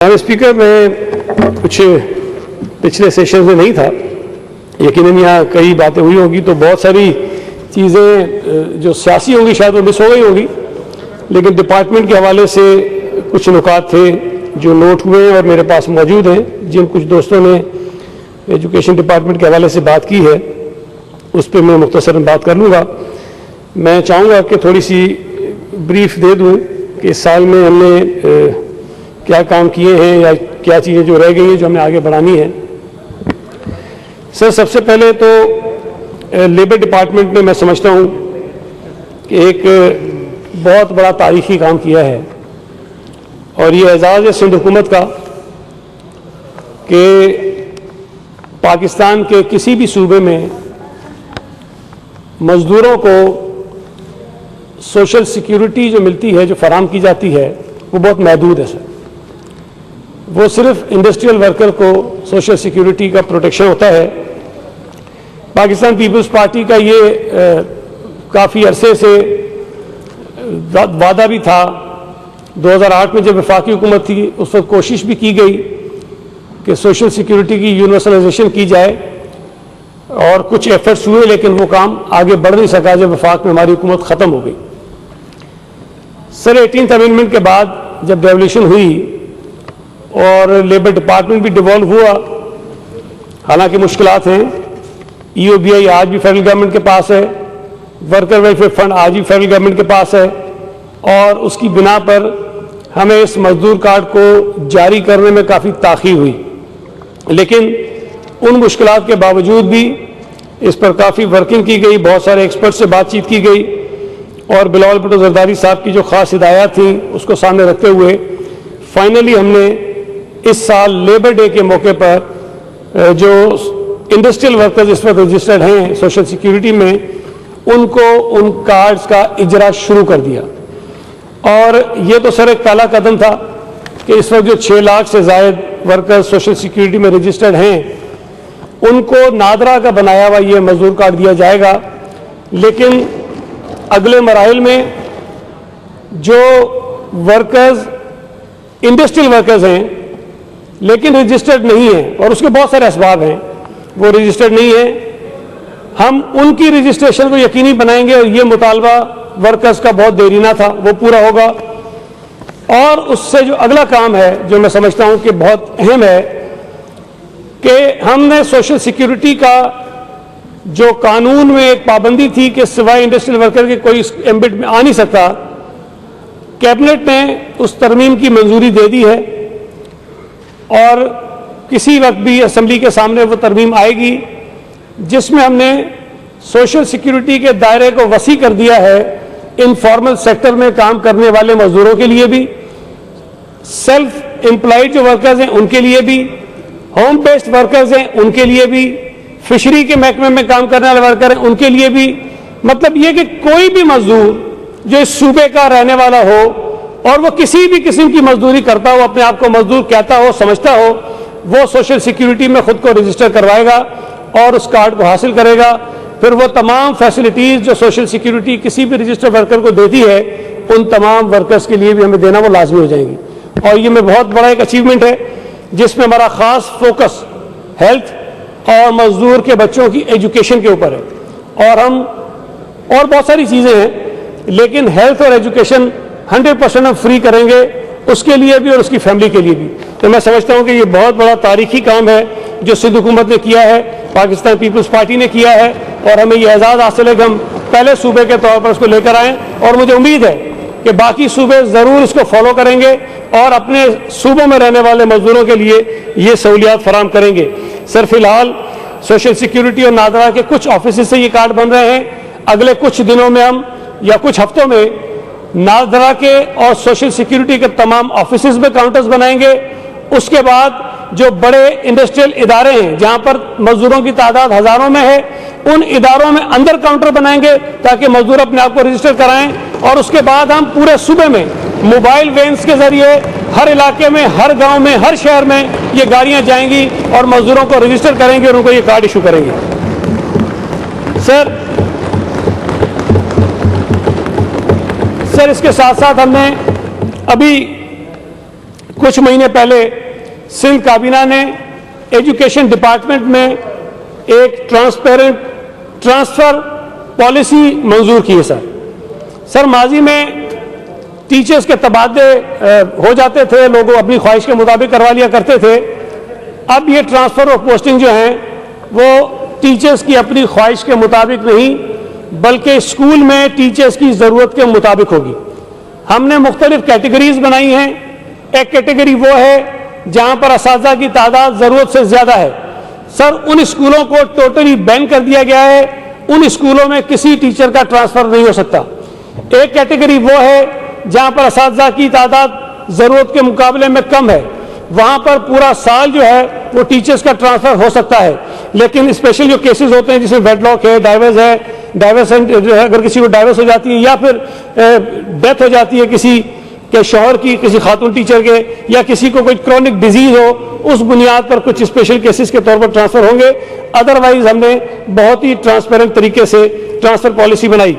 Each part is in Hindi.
स्पीकर, मैं कुछ पिछले सेशन में नहीं था, यकीनन यहाँ कई बातें हुई होगी तो बहुत सारी चीज़ें जो सियासी होंगी शायद वो मिस हो गई होगी, लेकिन डिपार्टमेंट के हवाले से कुछ नुकात थे जो नोट हुए हैं और मेरे पास मौजूद हैं। जिन कुछ दोस्तों ने एजुकेशन डिपार्टमेंट के हवाले से बात की है उस पर मैं मुख्तसरन बात कर लूँगा। मैं चाहूँगा कि थोड़ी सी ब्रीफ दे दूँ कि इस साल में हमने क्या काम किए हैं या क्या चीज़ें जो रह गई हैं जो हमें आगे बढ़ानी है। सर, सबसे पहले तो लेबर डिपार्टमेंट में मैं समझता हूँ कि एक बहुत बड़ा तारीखी काम किया है और ये एजाज़ है सिंध हुकूमत का कि पाकिस्तान के किसी भी सूबे में मज़दूरों को सोशल सिक्योरिटी जो मिलती है, जो फराहम की जाती है, वो बहुत महदूद है सर। वो सिर्फ इंडस्ट्रियल वर्कर को सोशल सिक्योरिटी का प्रोटेक्शन होता है। पाकिस्तान पीपल्स पार्टी का ये काफ़ी अरसे से वादा भी था। 2008 में जब वफाकी हुकूमत थी उस वक्त कोशिश भी की गई कि सोशल सिक्योरिटी की यूनिवर्सलाइजेशन की जाए और कुछ एफर्ट्स हुए, लेकिन वो काम आगे बढ़ नहीं सका जब वफाक में हमारी हुकूमत ख़त्म हो गई। सर, 18th अमेंडमेंट के बाद जब डेवोल्यूशन हुई और लेबर डिपार्टमेंट भी डिवॉल्व हुआ, हालांकि मुश्किलात हैं। EOBI आज भी फेडरल गवर्नमेंट के पास है, वर्कर वेलफेयर फंड आज भी फेडरल गवर्नमेंट के पास है और उसकी बिना पर हमें इस मजदूर कार्ड को जारी करने में काफ़ी ताख़ीर हुई, लेकिन उन मुश्किलात के बावजूद भी इस पर काफ़ी वर्किंग की गई, बहुत सारे एक्सपर्ट से बातचीत की गई और बिलावल भुट्टो जरदारी साहब की जो ख़ास हिदायत थी उसको सामने रखते हुए फाइनली हमने इस साल लेबर डे के मौके पर जो इंडस्ट्रियल वर्कर्स इस वक्त रजिस्टर्ड हैं सोशल सिक्योरिटी में, उनको उन कार्ड्स का इजरा शुरू कर दिया। और ये तो सर एक पहला कदम था कि इस वक्त जो 6 लाख से ज़ायद वर्कर्स सोशल सिक्योरिटी में रजिस्टर्ड हैं उनको नादरा का बनाया हुआ ये मजदूर कार्ड दिया जाएगा, लेकिन अगले मराहिल में जो वर्कर्स इंडस्ट्रियल वर्कर्स हैं लेकिन रजिस्टर्ड नहीं है और उसके बहुत सारे असबाब हैं, वो रजिस्टर्ड नहीं है, हम उनकी रजिस्ट्रेशन को यकीनी बनाएंगे और ये मुतालबा वर्कर्स का बहुत देरीना था वो पूरा होगा। और उससे जो अगला काम है जो मैं समझता हूं कि बहुत अहम है कि हमने सोशल सिक्योरिटी का जो कानून में एक पाबंदी थी कि सिवाय इंडस्ट्रियल वर्कर के कोई इस एम्बिट में आ नहीं सकता, कैबिनेट ने उस तरमीम की मंजूरी दे दी है और किसी वक्त भी असेंबली के सामने वो तरमीम आएगी जिसमें हमने सोशल सिक्योरिटी के दायरे को वसी कर दिया है इनफॉर्मल सेक्टर में काम करने वाले मजदूरों के लिए भी, सेल्फ एम्प्लॉयड जो वर्कर्स हैं उनके लिए भी, होम बेस्ड वर्कर्स हैं उनके लिए भी, फिशरी के महकमे में काम करने वाले वर्कर हैं उनके लिए भी। मतलब ये कि कोई भी मजदूर जो इस सूबे का रहने वाला हो और वो किसी भी किस्म की मजदूरी करता हो, अपने आप को मजदूर कहता हो, समझता हो, वो सोशल सिक्योरिटी में खुद को रजिस्टर करवाएगा और उस कार्ड को हासिल करेगा। फिर वो तमाम फैसिलिटीज़ जो सोशल सिक्योरिटी किसी भी रजिस्टर्ड वर्कर को देती है उन तमाम वर्कर्स के लिए भी हमें देना वो लाजमी हो जाएंगी। और ये में बहुत बड़ा एक अचीवमेंट है जिसमें हमारा ख़ास फोकस हेल्थ और मजदूर के बच्चों की एजुकेशन के ऊपर है। और हम और बहुत सारी चीज़ें हैं लेकिन हेल्थ और एजुकेशन 100% हम फ्री करेंगे उसके लिए भी और उसकी फैमिली के लिए भी। तो मैं समझता हूं कि ये बहुत बड़ा तारीखी काम है जो सिंध हुकूमत ने किया है, पाकिस्तान पीपल्स पार्टी ने किया है और हमें ये एजाज़ हासिल है कि हम पहले सूबे के तौर पर उसको लेकर आएँ और मुझे उम्मीद है कि बाकी सूबे ज़रूर इसको फॉलो करेंगे और अपने सूबों में रहने वाले मजदूरों के लिए ये सहूलियात फराम करेंगे। सर, फिलहाल सोशल सिक्योरिटी और नादरा के कुछ ऑफिस से ये कार्ड बन रहे हैं। अगले कुछ दिनों में हम या कुछ हफ्तों में नादरा के और सोशल सिक्योरिटी के तमाम ऑफिसेज में काउंटर्स बनाएंगे। उसके बाद जो बड़े इंडस्ट्रियल इदारे हैं जहां पर मजदूरों की तादाद हजारों में है उन इदारों में अंदर काउंटर बनाएंगे ताकि मजदूर अपने आप को रजिस्टर कराएं। और उसके बाद हम पूरे सूबे में मोबाइल वैन्स के जरिए हर इलाके में, हर गांव में, हर शहर में ये गाड़ियां जाएंगी और मजदूरों को रजिस्टर करेंगे और उनको ये कार्ड इशू करेंगे। सर, इसके साथ साथ हमने अभी कुछ महीने पहले सिंध काबीना ने एजुकेशन डिपार्टमेंट में एक ट्रांसपेरेंट ट्रांसफर पॉलिसी मंजूर की है सर माजी में टीचर्स के तबादले हो जाते थे, लोगों अपनी ख्वाहिश के मुताबिक करवा लिया करते थे। अब ये ट्रांसफर ऑफ पोस्टिंग जो हैं वो टीचर्स की अपनी ख्वाहिश के मुताबिक नहीं बल्कि स्कूल में टीचर्स की ज़रूरत के मुताबिक होगी। हमने मुख्तलिफ कैटेगरीज बनाई हैं। एक कैटेगरी वो है जहां पर असातिज़ा की तादाद ज़रूरत से ज़्यादा है। सर उन स्कूलों को टोटली बैन कर दिया गया है, उन स्कूलों में किसी टीचर का ट्रांसफर नहीं हो सकता। एक कैटेगरी वो है जहां पर असातिज़ा की तादाद ज़रूरत के मुकाबले में कम है, वहां पर पूरा साल जो है वो टीचर्स का ट्रांसफर हो सकता है। लेकिन स्पेशल जो केसेस होते हैं जिसमें वेडलॉक है, डाइवर्स जो है, अगर किसी को डाइवर्स हो जाती है या फिर डेथ हो जाती है किसी के शौहर की, किसी खातून टीचर के, या किसी को कोई क्रॉनिक डिजीज हो, उस बुनियाद पर कुछ स्पेशल केसेस के तौर पर ट्रांसफर होंगे। अदरवाइज हमने बहुत ही ट्रांसपेरेंट तरीके से ट्रांसफर पॉलिसी बनाई।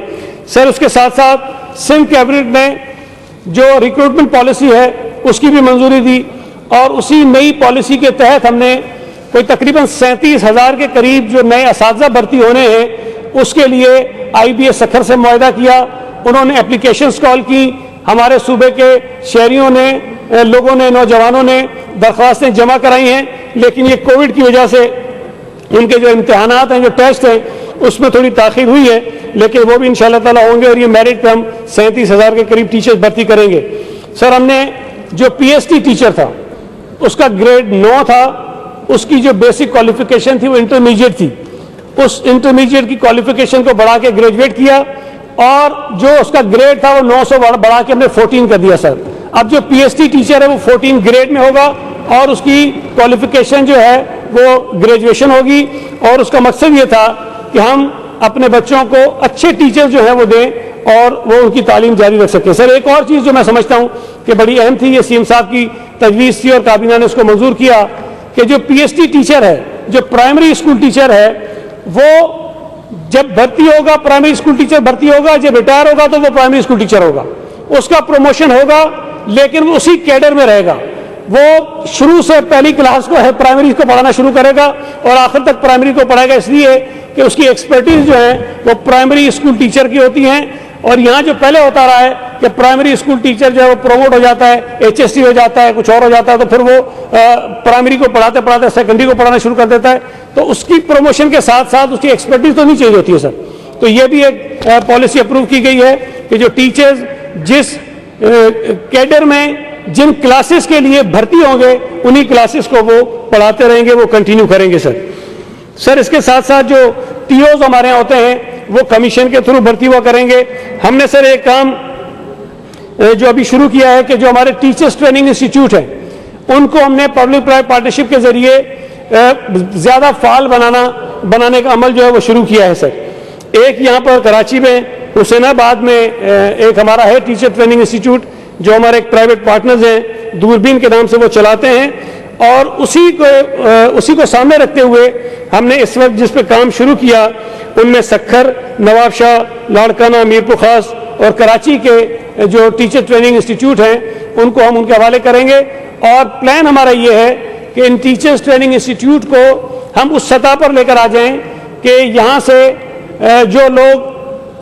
सर उसके साथ साथ सिंध कैबिनेट ने जो रिक्रूटमेंट पॉलिसी है उसकी भी मंजूरी दी और उसी नई पॉलिसी के तहत हमने कोई तकरीबन 37,000 के करीब जो नए असातिज़ा भर्ती होने हैं उसके लिए IBA सखर से मुआहदा किया। उन्होंने एप्लीकेशंस कॉल की, हमारे सूबे के शहरियों ने, लोगों ने, नौजवानों ने दरख्वास्तें जमा कराई हैं, लेकिन ये कोविड की वजह से उनके जो इम्तहानात हैं, जो टेस्ट हैं, उसमें थोड़ी ताख़ीर हुई है, लेकिन वो भी इंशाअल्लाह ताला होंगे और ये मेरिट पे हम 37,000 के करीब टीचर्स भर्ती करेंगे। सर हमने जो PhD टीचर था उसका ग्रेड 9 था, उसकी जो बेसिक क्वालिफिकेशन थी वो इंटरमीडिएट थी, उस इंटरमीडिएट की क्वालिफिकेशन को बढ़ा के ग्रेजुएट किया और जो उसका ग्रेड था वो 900 बढ़ा के हमने 14 कर दिया। सर अब जो PhD टीचर है वो 14 ग्रेड में होगा और उसकी क्वालिफिकेशन जो है वो ग्रेजुएशन होगी और उसका मकसद ये था कि हम अपने बच्चों को अच्छे टीचर जो है वो दें और वो उनकी तालीम जारी रख सकें। सर एक और चीज़ जो मैं समझता हूँ कि बड़ी अहम थी, ये CM साहब की तजवीज़ थी और काबीना ने उसको मंजूर किया कि जो PhD टीचर है, जो प्राइमरी स्कूल टीचर है, वो जब भर्ती होगा, प्राइमरी स्कूल टीचर भर्ती होगा, जब रिटायर होगा तो वो प्राइमरी स्कूल टीचर होगा, उसका प्रमोशन होगा, लेकिन वो उसी कैडर में रहेगा। वो शुरू से पहली क्लास को है प्राइमरी को पढ़ाना शुरू करेगा और आखिर तक प्राइमरी को पढ़ाएगा, इसलिए कि उसकी एक्सपर्टीज जो है वो प्राइमरी स्कूल टीचर की होती हैं। और यहाँ जो पहले होता रहा है कि प्राइमरी स्कूल टीचर जो है वो प्रमोट हो जाता है, HSC हो जाता है, कुछ और हो जाता है, तो फिर वो प्राइमरी को पढ़ाते पढ़ाते सेकेंडरी को पढ़ाना शुरू कर देता है, तो उसकी प्रमोशन के साथ साथ उसकी एक्सपर्टीज तो नहीं चेंज होती है। सर तो ये भी एक पॉलिसी अप्रूव की गई है कि जो टीचर्स जिस कैडर में जिन क्लासेस के लिए भर्ती होंगे उन्हीं क्लासेस को वो पढ़ाते रहेंगे, वो कंटिन्यू करेंगे। सर इसके साथ साथ जो TOs हमारे यहाँ होते हैं वो कमीशन के थ्रू भर्ती हुआ करेंगे। हमने सर एक काम जो अभी शुरू किया है कि जो हमारे टीचर्स ट्रेनिंग इंस्टीट्यूट हैं उनको हमने पब्लिक प्राइवेट पार्टनरशिप के जरिए ज़्यादा फाल बनाने का अमल जो है वो शुरू किया है। सर एक यहाँ पर कराची में हुसैनाबाद में एक हमारा है टीचर ट्रेनिंग इंस्टीट्यूट, जो हमारे एक प्राइवेट पार्टनर्स हैं, दूरबीन के नाम से वो चलाते हैं, और उसी को सामने रखते हुए हमने इस वक्त जिस पे काम शुरू किया उनमें सखर, नवाबशाह, लाड़काना, मीरपुर खास और कराची के जो टीचर ट्रेनिंग इंस्टीट्यूट हैं उनको हम उनके हवाले करेंगे। और प्लान हमारा ये है कि इन टीचर्स ट्रेनिंग इंस्टीट्यूट को हम उस सतह पर लेकर आ जाएं कि यहाँ से जो लोग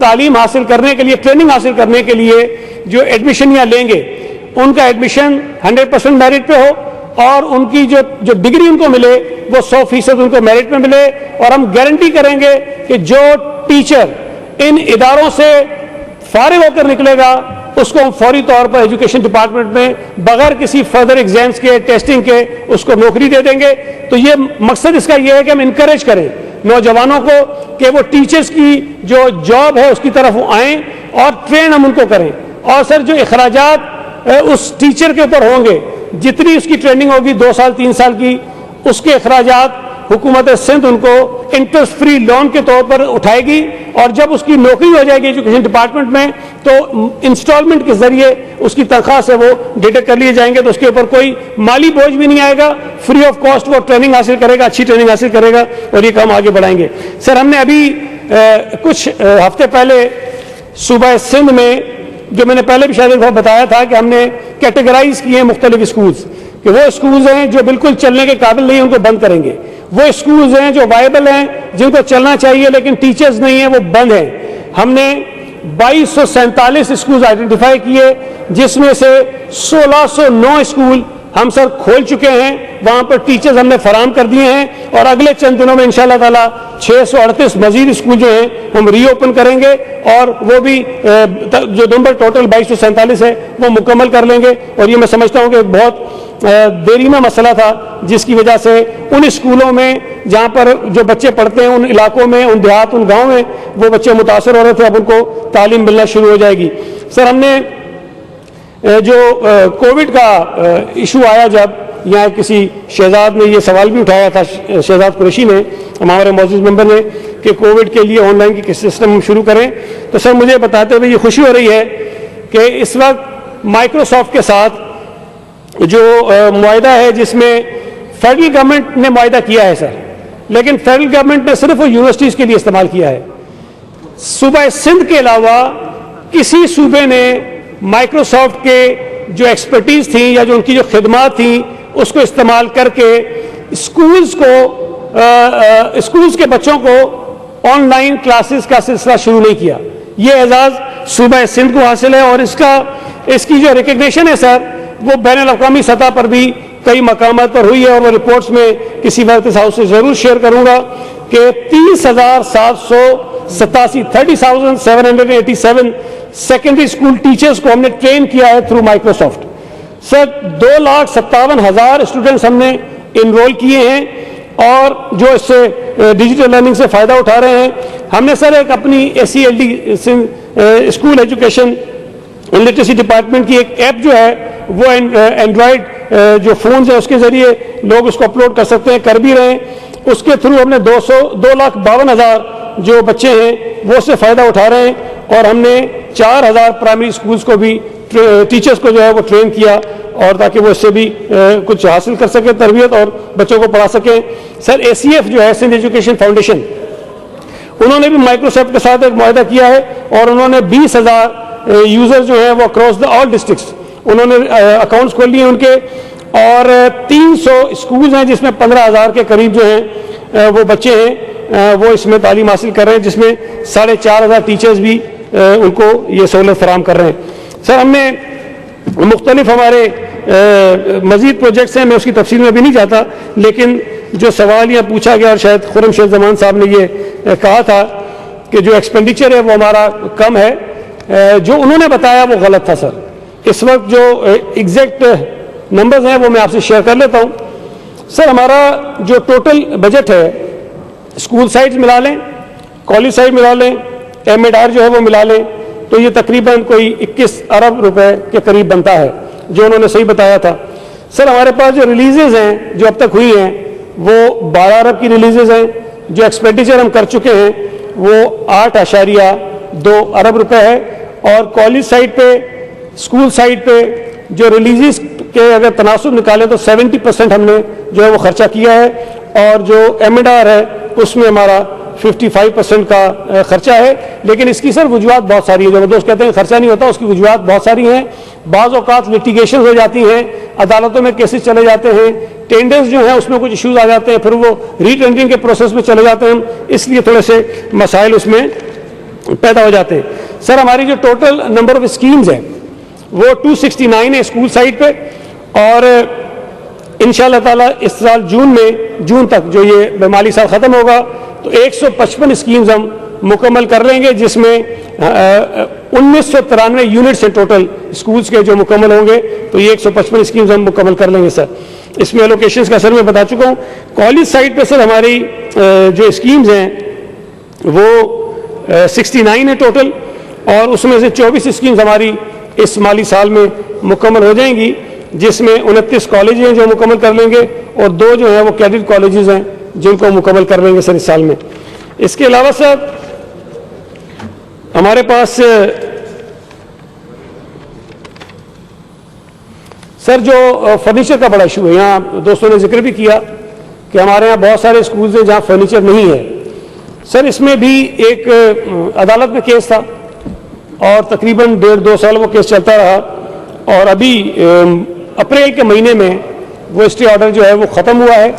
तालीम हासिल करने के लिए, ट्रेनिंग हासिल करने के लिए जो एडमिशन यहाँ लेंगे उनका एडमिशन 100% मेरिट पे हो और उनकी जो डिग्री उनको मिले वो 100% उनको मेरिट में मिले। और हम गारंटी करेंगे कि जो टीचर इन इदारों से फारिग होकर निकलेगा उसको हम फौरी तौर पर एजुकेशन डिपार्टमेंट में बगैर किसी फर्दर एग्जाम्स के, टेस्टिंग के उसको नौकरी दे देंगे। तो ये मकसद इसका ये है कि हम इनकरेज करें नौजवानों को कि वो टीचर्स की जो जॉब है उसकी तरफ वो आएँ और ट्रेन हम उनको करें। और सर जो अखराजात उस टीचर के ऊपर होंगे, जितनी उसकी ट्रेनिंग होगी 2 साल 3 साल की, उसके अखराजात हुकूमत सिंध उनको इंटरेस्ट फ्री लोन के तौर पर उठाएगी और जब उसकी नौकरी हो जाएगी एजुकेशन डिपार्टमेंट में तो इंस्टॉलमेंट के जरिए उसकी तनख्वाह से वो डिडक्ट कर लिए जाएंगे, तो उसके ऊपर कोई माली बोझ भी नहीं आएगा। फ्री ऑफ कॉस्ट वो ट्रेनिंग हासिल करेगा, अच्छी ट्रेनिंग हासिल करेगा और ये काम आगे बढ़ाएंगे। सर हमने अभी कुछ हफ्ते पहले सूबा सिंध में, जो मैंने पहले भी शायद एक बार बताया था कि हमने कैटेगराइज किए हैं मुख्तलिफ स्कूल्स, कि वो स्कूल्स हैं जो बिल्कुल चलने के काबिल नहीं, उनको बंद करेंगे। वो स्कूल्स हैं जो वायबल हैं, जिनको चलना चाहिए लेकिन टीचर्स नहीं है, वो बंद हैं। हमने 2247 स्कूल आइडेंटिफाई किए, जिसमें से 1609 स्कूल हम सर खोल चुके हैं, वहां पर टीचर्स हमने फराम कर दिए हैं, और अगले चंद दिनों में इंशाअल्लाह ताला 638 मजीद स्कूल जो हैं हम रीओपन करेंगे, और वो भी जो नंबर टोटल 2247 है वो मुकम्मल कर लेंगे। और ये मैं समझता हूँ कि बहुत देरीना मसला था, जिसकी वजह से उन स्कूलों में जहाँ पर जो बच्चे पढ़ते हैं, उन इलाकों में, उन देहात, उन गाँव में वो बच्चे मुतासर हो रहे थे, अब उनको तालीम मिलना शुरू हो जाएगी। सर, हमने जो कोविड का इशू आया, जब यहाँ किसी शहजाद ने ये सवाल भी उठाया था, शहजाद कुरैशी ने, हमारे मौजूद मेंबर ने, कि कोविड के लिए ऑनलाइन की सिस्टम हम शुरू करें, तो सर मुझे बताते हुए ये खुशी हो रही है कि इस वक्त माइक्रोसॉफ्ट के साथ जो मुआहिदा है, जिसमें फेडरल गवर्नमेंट ने मुआहिदा किया है सर, लेकिन फेडरल गवर्नमेंट ने सिर्फ वो यूनिवर्सिटीज़ के लिए इस्तेमाल किया है। सूबा सिंध के अलावा किसी सूबे ने माइक्रोसॉफ्ट के जो एक्सपर्टीज थी या जो उनकी जो खिदमात थी उसको इस्तेमाल करके स्कूल्स के बच्चों को ऑनलाइन क्लासेस का सिलसिला शुरू नहीं किया। ये एजाज़ सूबा सिंध को हासिल है, और इसकी जो रिकग्निशन है सर, वो बैन अल-अक़वामी सतह पर भी कई मकामात पर हुई है, और वो रिपोर्ट्स में किसी वक्त इस हाउस से ज़रूर शेयर करूँगा कि 30,787 सेकेंडरी स्कूल टीचर्स को हमने ट्रेन किया है थ्रू माइक्रोसॉफ्ट। सर 2,57,000 स्टूडेंट्स हमने इनरोल किए हैं, और जो इससे डिजिटल लर्निंग से फ़ायदा उठा रहे हैं। हमने सर एक अपनी SELD school education literacy department की एक ऐप जो है, वो एंड्रॉयड जो फ़ोन्स है उसके ज़रिए लोग उसको अपलोड कर सकते हैं, कर भी रहे हैं। उसके थ्रू हमने 2,52,000 जो बच्चे हैं वो उससे फ़ायदा उठा रहे हैं, और हमने 4,000 प्राइमरी स्कूल्स को भी टीचर्स को जो है वो ट्रेन किया, और ताकि वो इससे भी कुछ हासिल कर सके तरबियत और बच्चों को पढ़ा सकें। सर ACF जो है, सिंध एजुकेशन फाउंडेशन, उन्होंने भी माइक्रोसॉफ्ट के साथ एक मुआहिदा किया है, और उन्होंने 20,000 यूज़र्स जो हैं वो अक्रॉस द ऑल डिस्ट्रिक्ट्स उन्होंने अकाउंट्स खोल लिए उनके, और 300 स्कूल्स हैं जिसमें 15,000 के करीब जो हैं वो बच्चे हैं वो इसमें तालीम हासिल कर रहे हैं, जिसमें 4,500 टीचर्स भी उनको ये सहूलत फराम कर रहे हैं। सर, हमने मुख्तलिफ हमारे मज़ीद प्रोजेक्ट्स हैं, मैं उसकी तफसील में भी नहीं जाता, लेकिन जो सवाल यहाँ पूछा गया, और शायद खुर्रम शेख ज़मान साहब ने ये कहा था कि जो एक्सपेंडिचर है वो हमारा कम है, जो उन्होंने बताया वो गलत था सर। इस वक्त जो एग्जैक्ट नंबर्स हैं वो मैं आपसे शेयर कर लेता हूँ। सर, हमारा जो टोटल बजट है, स्कूल साइड्स मिला लें, कॉलेज साइड मिला लें, MADR जो है वो मिला लें, तो ये तकरीबन कोई 21 अरब रुपए के करीब बनता है, जो उन्होंने सही बताया था। सर, हमारे पास जो रिलीजेज हैं जो अब तक हुई हैं वो 12 अरब की रिलीजेज हैं। जो एक्सपेंडिचर हम कर चुके हैं वो 8.2 अरब रुपए है, और कॉलेज साइड पे, स्कूल साइड पे जो रिलीजेस के अगर तनासुब निकालें तो 70% हमने जो है वो खर्चा किया है, और जो MADR है उसमें हमारा 55% का खर्चा है। लेकिन इसकी सर वजूहत बहुत सारी है। जो दोस्त कहते हैं खर्चा नहीं होता, उसकी वजूहत बहुत सारी हैं। बाज़ औक़ात लिटिगेशन हो जाती हैं, अदालतों में केसेस चले जाते हैं, टेंडर्स जो हैं उसमें कुछ इश्यूज आ जाते हैं, फिर वो रीटेंडरिंग के प्रोसेस में चले जाते हैं, इसलिए थोड़े से मसाइल उसमें पैदा हो जाते हैं। सर, हमारी जो टोटल नंबर ऑफ स्कीम्स है वो 269 है स्कूल साइड पे, और इंशाअल्लाह ताला इस साल जून तक जो ये माली साल ख़त्म होगा तो 155 स्कीम्स हम मुकम्मल कर लेंगे, जिसमें 1993 यूनिट्स हैं टोटल स्कूल्स के जो मुकम्मल होंगे, तो ये 155 स्कीम्स हम मुकम्मल कर लेंगे सर। इसमें एलोकेशंस का सर मैं बता चुका हूँ। कॉलेज साइड पे सर हमारी जो स्कीम्स हैं वो 69 है टोटल, और उसमें से 24 स्कीम्स हमारी इस माली साल में मुकम्मल हो जाएंगी, जिसमें 29 कॉलेज हैं जो मुकम्मल कर लेंगे, और 2 जो हैं वो कैडेट कॉलेजेस हैं जिनको मुकम्मल कर लेंगे सर इस साल में। इसके अलावा सर हमारे पास सर जो फर्नीचर का बड़ा इशू है, यहाँ दोस्तों ने जिक्र भी किया कि हमारे यहाँ बहुत सारे स्कूल्स हैं जहाँ फर्नीचर नहीं है। सर, इसमें भी एक अदालत में केस था, और तकरीबन 1.5-2 साल वो केस चलता रहा, और अभी अप्रैल के महीने में वो स्टे ऑर्डर जो है वो ख़त्म हुआ है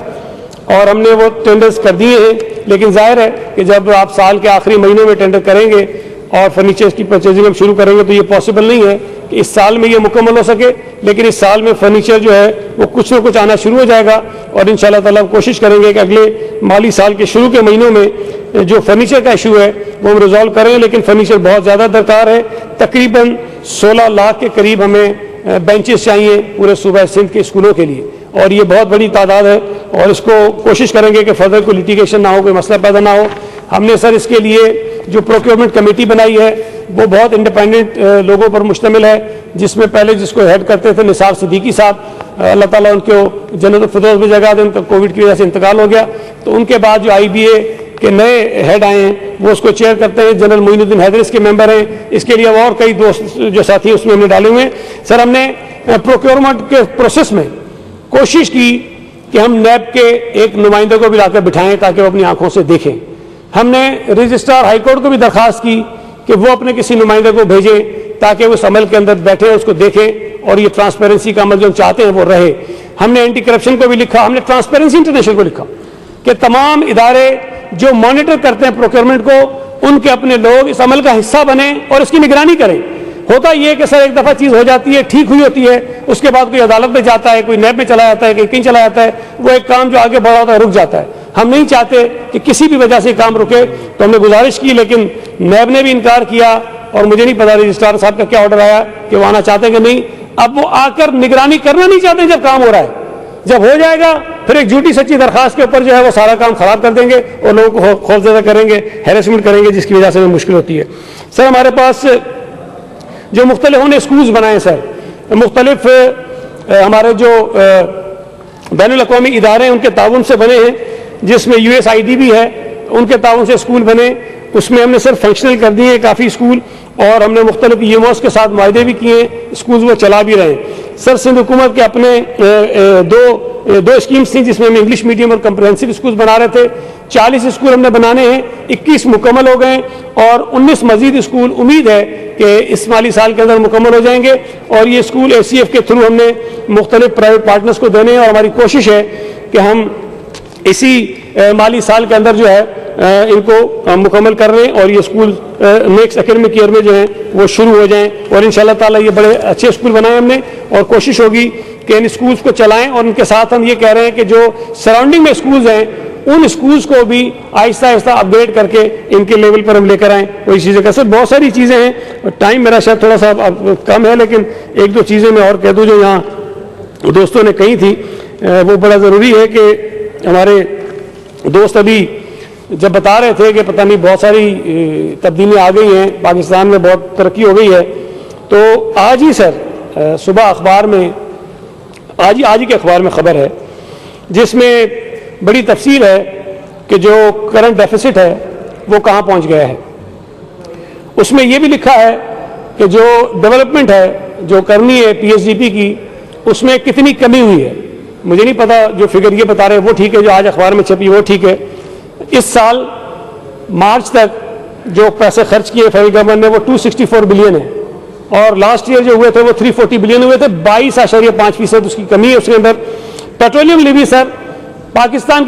और हमने वो टेंडर्स कर दिए हैं। लेकिन जाहिर है कि जब आप साल के आखिरी महीने में टेंडर करेंगे और फर्नीचर्स की परचेजिंग हम शुरू करेंगे तो ये पॉसिबल नहीं है कि इस साल में ये मुकम्मल हो सके, लेकिन इस साल में फर्नीचर जो है वो कुछ ना कुछ आना शुरू हो जाएगा और इंशाल्लाह ताला हम कोशिश करेंगे कि अगले माली साल के शुरू के महीनों में जो फर्नीचर का इशू है वो हम रिजॉल्व करें। लेकिन फर्नीचर बहुत ज़्यादा दरकार है, तकरीबन 16 लाख के करीब हमें बेंचेस चाहिए पूरे सूबा सिंध के स्कूलों के लिए और ये बहुत बड़ी तादाद है और इसको कोशिश करेंगे कि फर्दर कोई लिटिगेशन ना हो, कोई मसला पैदा ना हो। हमने सर इसके लिए जो प्रोक्योरमेंट कमेटी बनाई है वो बहुत इंडिपेंडेंट लोगों पर मुश्तमिल है, जिसमें पहले जिसको हेड करते थे निसार सिद्दीकी साहब, अल्लाह ताला उनको जन्नत फिरदौस में जगह दे, उनका कोविड की वजह से इंतकाल हो गया। तो उनके बाद जो IBA के नए हेड आए हैं वो उसको चेयर करते हैं, जनरल मोइनुद्दीन हैदर इसके मेंबर हैं। इसके लिए और कई दोस्त जो साथी उसमें हमने डाले हुए हैं। सर हमने प्रोक्योरमेंट के प्रोसेस में कोशिश की कि हम नैब के एक नुमाइंदे को भी लाकर बिठाएं ताकि वो अपनी आंखों से देखें। हमने रजिस्ट्रार हाईकोर्ट को भी दरखास्त की कि वो अपने किसी नुमाइंदे को भेजें ताकि वो इस अमल के अंदर बैठे, उसको देखें और ये ट्रांसपेरेंसी का अमल जो हम चाहते हैं वो रहे। हमने एंटी करप्शन को भी लिखा, हमने ट्रांसपेरेंसी इंटरनेशनल को लिखा कि तमाम इदारे जो मॉनिटर करते हैं प्रोक्योरमेंट को, उनके अपने लोग इस अमल का हिस्सा बने और इसकी निगरानी करें। होता यह कि सर एक दफ़ा चीज़ हो जाती है, ठीक हुई होती है, उसके बाद कोई अदालत में जाता है, कोई नैब में चला जाता है, कहीं चला जाता है, वो एक काम जो आगे बढ़ा होता है रुक जाता है। हम नहीं चाहते कि किसी भी वजह से काम रुके, तो हमने गुजारिश की लेकिन नैब ने भी इनकार किया और मुझे नहीं पता रजिस्ट्रार साहब का क्या ऑर्डर आया कि वो आना चाहते हैं कि नहीं। अब वो आकर निगरानी करना नहीं चाहते जब काम हो रहा है, जब हो जाएगा फिर एक झूठी सच्ची दरखास्त के ऊपर जो है वो सारा काम खराब कर देंगे और लोगों को खौफजदा करेंगे, हैरेसमेंट करेंगे, जिसकी वजह से मुश्किल होती है। सर हमारे पास जो मुख्तलिफ हमने स्कूल्स बनाए सर, मुख्तलिफ हमारे जो बैनुल अक़वामी इदारे हैं उनके ताउन से बने हैं, जिसमें USAID भी है, उनके ताउन से स्कूल बने, उसमें हमने सर फंक्शनल कर दिए काफ़ी स्कूल और हमने मुख्तलिफ यूमोस के साथ माहदे भी किए, स्कूल वो चला भी रहे हैं। सर सिंध हुकूमत के अपने दो स्कीम्स थी जिसमें हम इंग्लिश मीडियम और कंप्रहेंसिव स्कूल बना रहे थे। 40 स्कूल हमने बनाने हैं, 21 मुकम्मल हो गए और 19 मजीद स्कूल उम्मीद है कि इस माली साल के अंदर मुकम्मल हो जाएंगे और ये स्कूल ACF के थ्रू हमने मुख्तलिफ प्राइवेट पार्टनर्स को देने हैं और हमारी कोशिश है कि हम इसी माली साल के अंदर जो है इनको मुकम्मल कर रहे हैं और ये स्कूल नेक्स्ट एकेडमिक ईयर में जो है वो शुरू हो जाएं और इंशाल्लाह ताला ये बड़े अच्छे स्कूल बनाए हमने और कोशिश होगी कि इन स्कूल्स को चलाएं। और इनके साथ हम ये कह रहे हैं कि जो सराउंडिंग में स्कूल्स हैं उन स्कूल्स को भी आहिस्ता आहिस्ता अपग्रेड करके इनके लेवल पर हम लेकर आएँ। वही चीज़ें कर सकते, बहुत सारी चीज़ें हैं, टाइम मेरा शायद थोड़ा सा कम है, लेकिन एक दो चीज़ें मैं और कह दूँ जो यहाँ दोस्तों ने कही थी वो बड़ा ज़रूरी है कि हमारे दोस्त अभी जब बता रहे थे कि पता नहीं बहुत सारी तब्दीलियाँ आ गई हैं, पाकिस्तान में बहुत तरक्की हो गई है, तो आज ही सर सुबह अखबार में आज ही के अखबार में खबर है जिसमें बड़ी तफसील है कि जो करंट डेफिसिट है वो कहाँ पहुँच गया है। उसमें ये भी लिखा है कि जो डेवलपमेंट है जो करनी है PSDP की, उसमें कितनी कमी हुई है। मुझे नहीं पता जो फिगर ये बता रहे हैं वो ठीक है, जो आज अखबार में छपी वो ठीक है। इस साल मार्च तक जो पैसे खर्च किए फेडरल गवर्नमेंट ने वो 264 बिलियन है और लास्ट ईयर जो हुए थे वो 340 बिलियन हुए थे, 22.5% उसकी कमी है उसके अंदर। पेट्रोलियम लेवी सर पाकिस्तान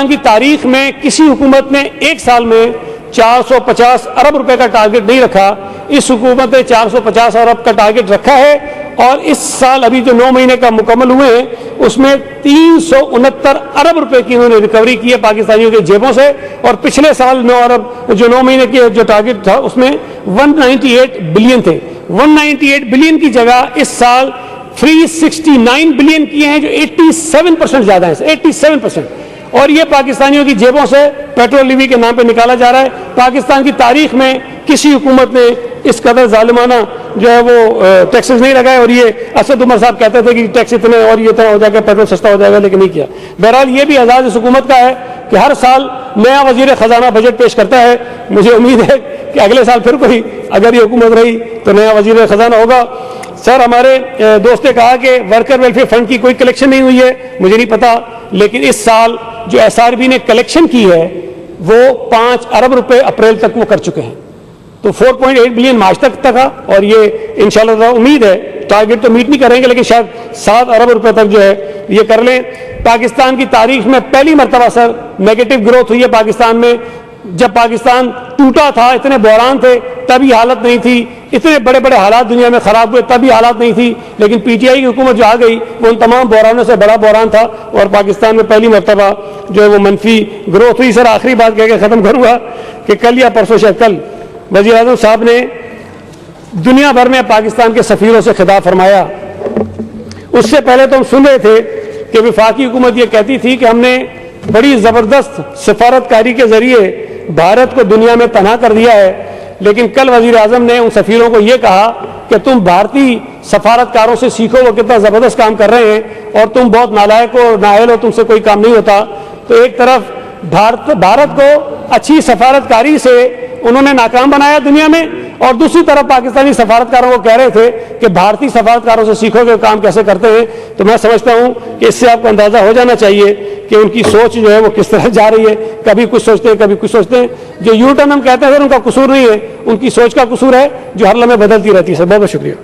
की तारीख में किसी हुकूमत ने एक साल में 450 अरब रुपए का टारगेट नहीं रखा, इस हुकूमत ने 450 अरब का टारगेट रखा है और इस साल अभी जो 9 महीने का मुकम्मल हुए हैं उसमें 369 अरब रुपए की उन्होंने रिकवरी की है पाकिस्तानियों के जेबों से और पिछले साल 9 अरब जो 9 महीने के जो टारगेट था उसमें 198 बिलियन थे। 198 बिलियन की जगह इस साल 369 बिलियन किए हैं जो 87% ज्यादा है, 87%। और ये पाकिस्तानियों की जेबों से पेट्रोल लेवी के नाम पे निकाला जा रहा है। पाकिस्तान की तारीख में किसी हुकूमत ने इस कदर जालिमाना जो है वो टैक्सेस नहीं लगाए और ये असद उमर साहब कहते थे कि टैक्स इतने और ये इतना हो जाएगा, पेट्रोल सस्ता हो जाएगा, लेकिन नहीं किया। बहरहाल ये भी आज़ाद इस हुकूमत का है कि हर साल नया वजीर खजाना बजट पेश करता है। मुझे उम्मीद है कि अगले साल फिर कोई अगर ये हुकूमत रही तो नया वजीर खजाना होगा। सर हमारे दोस्त ने कहा कि वर्कर वेलफेयर फंड की कोई कलेक्शन नहीं हुई है, मुझे नहीं पता, लेकिन इस साल जो SRB ने कलेक्शन की है वो 5 अरब रुपए अप्रैल तक वो कर चुके हैं। तो 4.8 बिलियन मार्च तक था और ये इंशाल्लाह उम्मीद है, टारगेट तो मीट नहीं करेंगे लेकिन शायद 7 अरब रुपए तक जो है ये कर लें। पाकिस्तान की तारीख में पहली मरतबा सर नेगेटिव ग्रोथ हुई है पाकिस्तान में। जब पाकिस्तान टूटा था, इतने बहरान थे, तभी हालत नहीं थी, इतने बड़े बड़े हालात दुनिया में खराब हुए तभी हालात नहीं थी, लेकिन पीटीआई की हुकूमत जो आ गई वो उन तमाम बहरानों से बड़ा बहरान था और पाकिस्तान में पहली मरतबा जो है वो मनफी ग्रोथ हुई। सर आखिरी बात कह के ख़त्म करूँगा कि कल या परसों शायद कल वज़ीर आज़म साहब ने दुनिया भर में पाकिस्तान के सफ़ीरों से खिताब फरमाया। उससे पहले तो हम सुन रहे थे कि वफाकी हुकूमत ये कहती थी कि हमने बड़ी ज़बरदस्त सफारतकारी के ज़रिए भारत को दुनिया में तनहा कर दिया है, लेकिन कल वज़ीर आज़म ने उन सफ़ीरों को ये कहा कि तुम भारतीय सफारतकारों से सीखो, वो कितना ज़बरदस्त काम कर रहे हैं और तुम बहुत नालायक हो, नाअहल हो, तुमसे कोई काम नहीं होता। तो एक तरफ भारत को अच्छी सफारतकारी से उन्होंने नाकाम बनाया दुनिया में, और दूसरी तरफ पाकिस्तानी सफारतकारों को कह रहे थे कि भारतीय सफारतकारों से सीखोगे काम कैसे करते हैं। तो मैं समझता हूं कि इससे आपको अंदाजा हो जाना चाहिए कि उनकी सोच जो है वो किस तरह जा रही है। कभी कुछ सोचते हैं, कभी कुछ सोचते हैं। जो यू टर्न हम कहते हैं सर, उनका कसूर नहीं है, उनकी सोच का कसूर है जो हर लम्हे बदलती रहती है। सर बहुत बहुत शुक्रिया।